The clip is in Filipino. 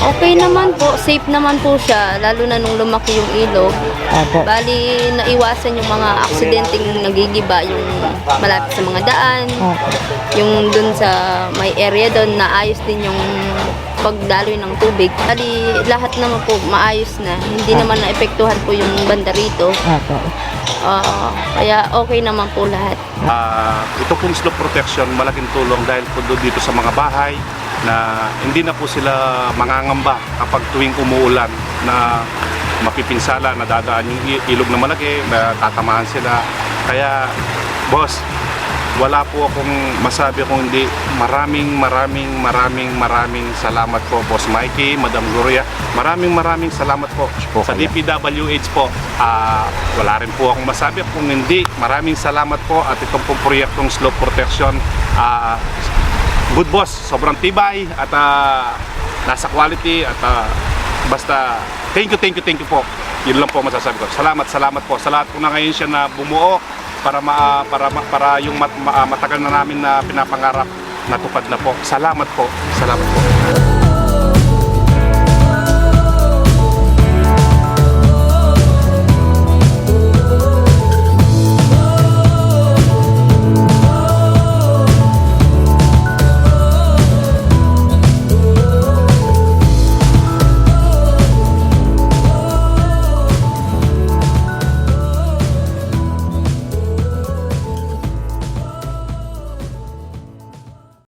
Okay naman po, safe naman po siya, lalo na nung lumaki yung ilog. Opo. Bali, naiwasan yung mga aksidenteng nagigiba, yung malapit sa mga daan, Opo. yung dun sa may area doon, naayos din yung pagdaloy ng tubig. Bali, lahat naman po maayos na, hindi naman naepektuhan po yung banda rito. Opo. Kaya okay naman po lahat. Ito pong slope protection malaking tulong dahil po dito sa mga bahay na hindi na po sila mangangamba kapag tuwing umuulan na mapipinsala, nadadaan yung ilog na malaki, tatamaan sila. Kaya boss, wala po akong masabi kung hindi maraming salamat po Boss Mikey, Madam Gloria. Maraming salamat po sa DPWH po. Wala rin po akong masabi kung hindi. Maraming salamat po at itong pong proyektong slope protection. Good boss, sobrang tibay at nasa quality at basta thank you po. Yun lang po masasabi ko. Salamat po sa lahat po na ngayon siya na bumuo para yung matagal na namin na pinapangarap natupad na po. Salamat po.